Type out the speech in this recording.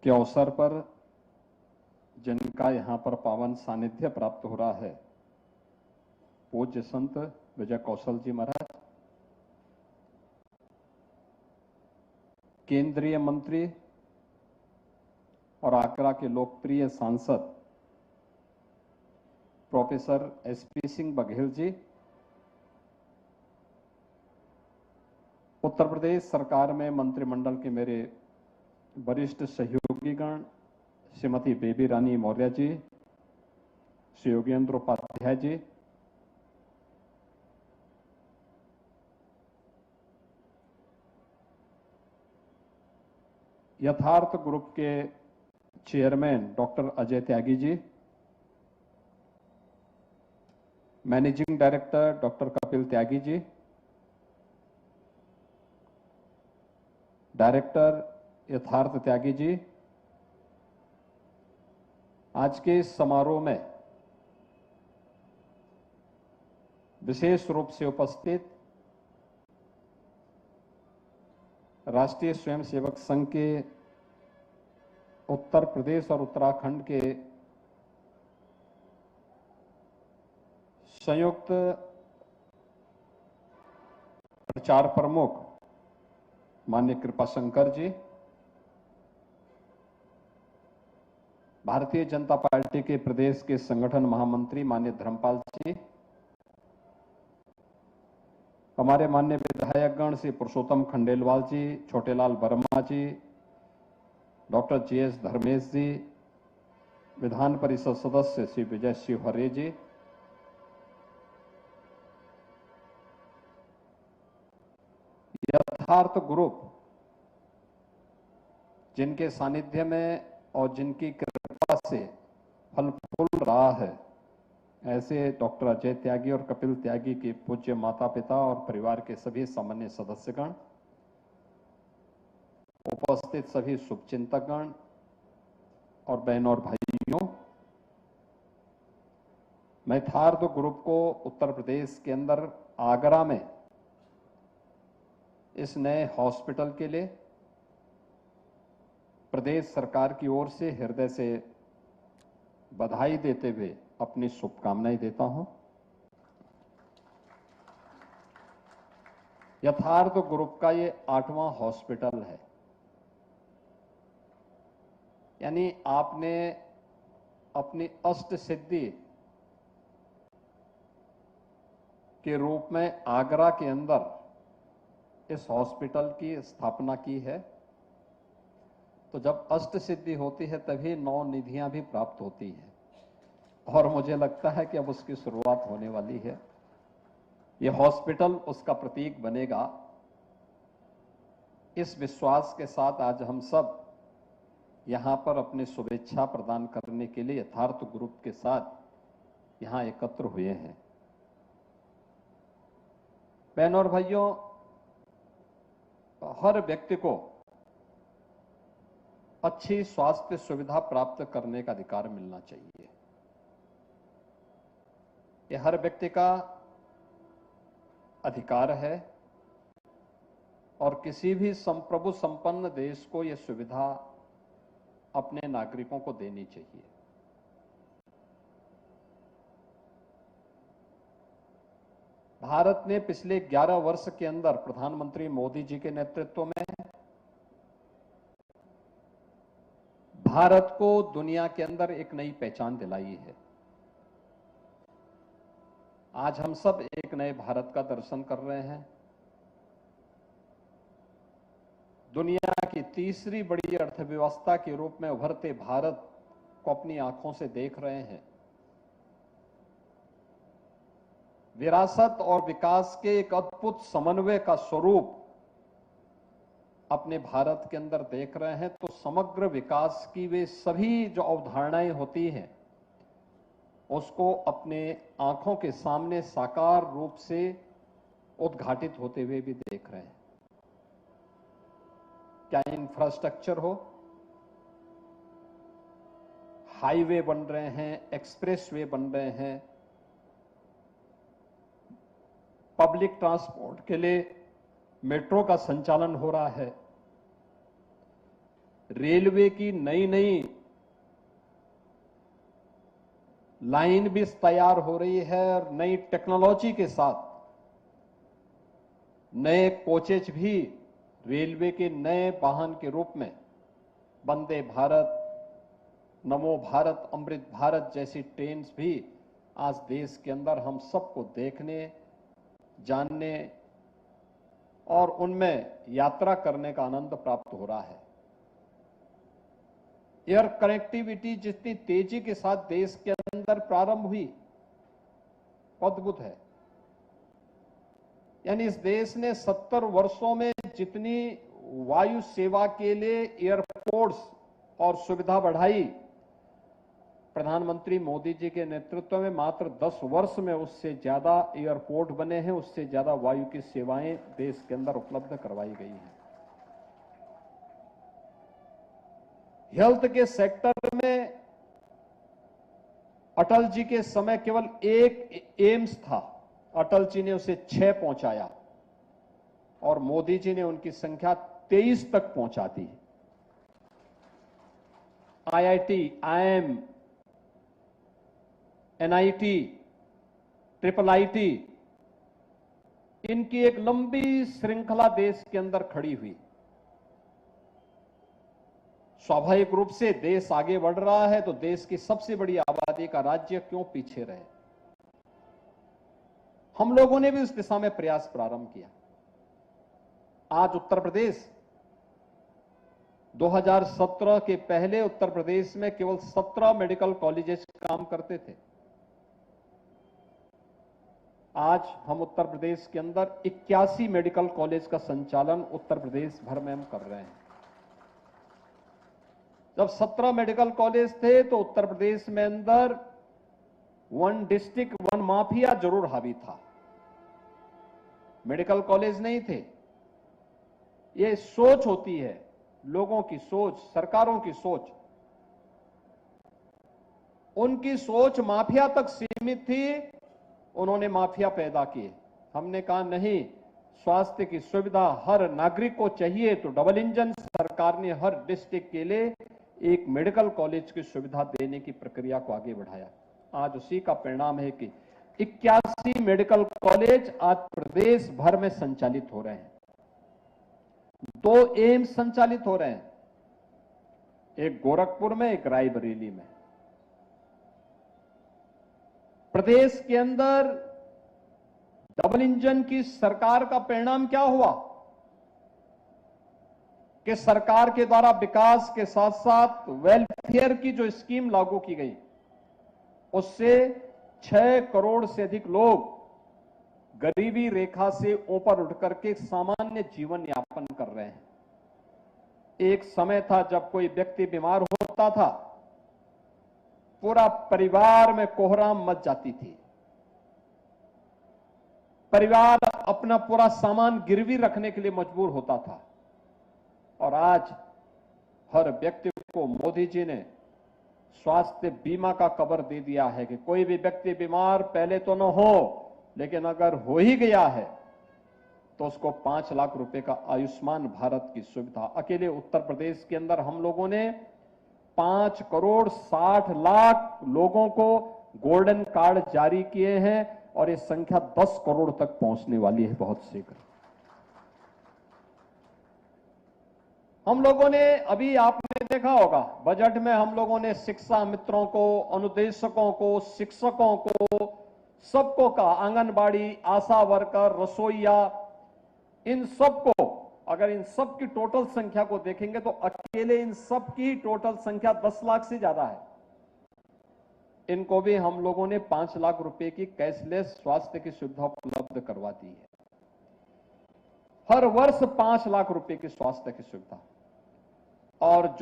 के अवसर पर जिनका यहाँ पर पावन सानिध्य प्राप्त हो रहा है, पूज्य संत विजय कौशल जी महाराज, केंद्रीय मंत्री और आगरा के लोकप्रिय सांसद प्रोफेसर एसपी सिंह बघेल जी, उत्तर प्रदेश सरकार में मंत्रिमंडल के मेरे वरिष्ठ सहयोगीगण, श्रीमती बेबी रानी मौर्य जी, श्री योगेंद्र उपाध्याय जी, यथार्थ ग्रुप के chairman doctor Ajay Tyagi ji, managing director doctor Kapil Tyagi ji, director यथार्थ त्यागी जी, आज के इस समारोह में विशेष रूप से उपस्थित राष्ट्रीय स्वयंसेवक संघ के उत्तर प्रदेश और उत्तराखंड के संयुक्त प्रचार प्रमुख माननीय कृपाशंकर जी, भारतीय जनता पार्टी के प्रदेश के संगठन महामंत्री माननीय धर्मपाल जी, हमारे माननीय विधायकगण श्री पुरुषोत्तम खंडेलवाल जी, छोटेलाल वर्मा जी, डॉक्टर जीएस धर्मेश जी, विधान परिषद सदस्य श्री विजय शिवहरे जी, यथार्थ ग्रुप जिनके सानिध्य में और जिनकी कृपा से फल फूल रहा है, ऐसे डॉक्टर अजय त्यागी और कपिल त्यागी के पूज्य माता पिता और परिवार के सभी सामान्य सदस्यगण, उपस्थित सभी शुभचिंतकगण और बहनों और भाइयों, मैं यथार्थ ग्रुप को उत्तर प्रदेश के अंदर आगरा में इस नए हॉस्पिटल के लिए प्रदेश सरकार की ओर से हृदय से बधाई देते हुए अपनी शुभकामनाएं देता हूं। यथार्थ ग्रुप का ये 8वां हॉस्पिटल है, यानी आपने अपनी अष्ट सिद्धि के रूप में आगरा के अंदर इस हॉस्पिटल की स्थापना की है। तो जब अष्ट सिद्धि होती है तभी 9 निधियां भी प्राप्त होती हैं, और मुझे लगता है कि अब उसकी शुरुआत होने वाली है। यह हॉस्पिटल उसका प्रतीक बनेगा। इस विश्वास के साथ आज हम सब यहां पर अपनी शुभेच्छा प्रदान करने के लिए यथार्थ ग्रुप के साथ यहां एकत्र हुए हैं। बहनों और भाइयों, हर व्यक्ति को अच्छी स्वास्थ्य सुविधा प्राप्त करने का अधिकार मिलना चाहिए। यह हर व्यक्ति का अधिकार है और किसी भी संप्रभु संपन्न देश को यह सुविधा अपने नागरिकों को देनी चाहिए। भारत ने पिछले 11 वर्ष के अंदर प्रधानमंत्री मोदी जी के नेतृत्व में भारत को दुनिया के अंदर एक नई पहचान दिलाई है। आज हम सब एक नए भारत का दर्शन कर रहे हैं। दुनिया की तीसरी बड़ी अर्थव्यवस्था के रूप में उभरते भारत को अपनी आंखों से देख रहे हैं। विरासत और विकास के एक अद्भुत समन्वय का स्वरूप अपने भारत के अंदर देख रहे हैं। तो समग्र विकास की वे सभी जो अवधारणाएं होती हैं, उसको अपने आंखों के सामने साकार रूप से उद्घाटित होते हुए भी देख रहे हैं। क्या इंफ्रास्ट्रक्चर हो, हाईवे बन रहे हैं, एक्सप्रेसवे बन रहे हैं, पब्लिक ट्रांसपोर्ट के लिए मेट्रो का संचालन हो रहा है, रेलवे की नई नई लाइन भी तैयार हो रही है और नई टेक्नोलॉजी के साथ नए कोचेज भी रेलवे के नए वाहन के रूप में वंदे भारत, नमो भारत, अमृत भारत जैसी ट्रेन भी आज देश के अंदर हम सबको देखने, जानने और उनमें यात्रा करने का आनंद प्राप्त हो रहा है। एयर कनेक्टिविटी जितनी तेजी के साथ देश के अंदर प्रारंभ हुई, अद्भुत है। यानी इस देश ने 70 वर्षों में जितनी वायु सेवा के लिए एयरपोर्ट्स और सुविधा बढ़ाई, प्रधानमंत्री मोदी जी के नेतृत्व में मात्र 10 वर्ष में उससे ज्यादा एयरपोर्ट बने हैं, उससे ज्यादा वायु की सेवाएं देश के अंदर उपलब्ध करवाई गई हैं। हेल्थ के सेक्टर में अटल जी के समय केवल एक एम्स था, अटल जी ने उसे 6 पहुंचाया और मोदी जी ने उनकी संख्या 23 तक पहुंचा दी। IIT, IIM, NIT, IIIT, इनकी एक लंबी श्रृंखला देश के अंदर खड़ी हुई। स्वाभाविक रूप से देश आगे बढ़ रहा है तो देश की सबसे बड़ी आबादी का राज्य क्यों पीछे रहे। हम लोगों ने भी उस दिशा में प्रयास प्रारंभ किया। आज उत्तर प्रदेश 2017 के पहले उत्तर प्रदेश में केवल 17 मेडिकल कॉलेजेस काम करते थे। आज हम उत्तर प्रदेश के अंदर 81 मेडिकल कॉलेज का संचालन उत्तर प्रदेश भर में हम कर रहे हैं। जब 17 मेडिकल कॉलेज थे तो उत्तर प्रदेश में अंदर वन डिस्ट्रिक्ट वन माफिया जरूर हावी था, मेडिकल कॉलेज नहीं थे। ये सोच होती है, लोगों की सोच, सरकारों की सोच। उनकी सोच माफिया तक सीमित थी, उन्होंने माफिया पैदा किए। हमने कहा नहीं, स्वास्थ्य की सुविधा हर नागरिक को चाहिए, तो डबल इंजन सरकार ने हर डिस्ट्रिक्ट के लिए एक मेडिकल कॉलेज की सुविधा देने की प्रक्रिया को आगे बढ़ाया। आज उसी का परिणाम है कि 81 मेडिकल कॉलेज आज प्रदेश भर में संचालित हो रहे हैं। 2 एम्स संचालित हो रहे हैं, एक गोरखपुर में, एक रायबरेली में। प्रदेश के अंदर डबल इंजन की सरकार का परिणाम क्या हुआ कि सरकार के द्वारा विकास के साथ साथ वेलफेयर की जो स्कीम लागू की गई, उससे 6 करोड़ से अधिक लोग गरीबी रेखा से ऊपर उठ करके सामान्य जीवन यापन कर रहे हैं। एक समय था जब कोई व्यक्ति बीमार होता था, पूरा परिवार में कोहराम मच जाती थी। परिवार अपना पूरा सामान गिरवी रखने के लिए मजबूर होता था। और आज हर व्यक्ति को मोदी जी ने स्वास्थ्य बीमा का कवर दे दिया है कि कोई भी व्यक्ति बीमार पहले तो न हो, लेकिन अगर हो ही गया है तो उसको 5 लाख रुपए का आयुष्मान भारत की सुविधा। अकेले उत्तर प्रदेश के अंदर हम लोगों ने 5 करोड़ 60 लाख लोगों को गोल्डन कार्ड जारी किए हैं और ये संख्या 10 करोड़ तक पहुंचने वाली है बहुत शीघ्र। हम लोगों ने अभी आपने देखा होगा बजट में हम लोगों ने शिक्षा मित्रों को, अनुदेशकों को, शिक्षकों को, सबको कहा, आंगनबाड़ी, आशा वर्कर, रसोईया, इन सबको, अगर इन सब की टोटल संख्या को देखेंगे तो अकेले इन सब की टोटल संख्या 10 लाख से ज्यादा है। इनको भी हम लोगों ने 5 लाख रुपए की कैशलेस स्वास्थ्य की सुविधा उपलब्ध करवा दी है। हर वर्ष 5 लाख रुपए की स्वास्थ्य की सुविधा। और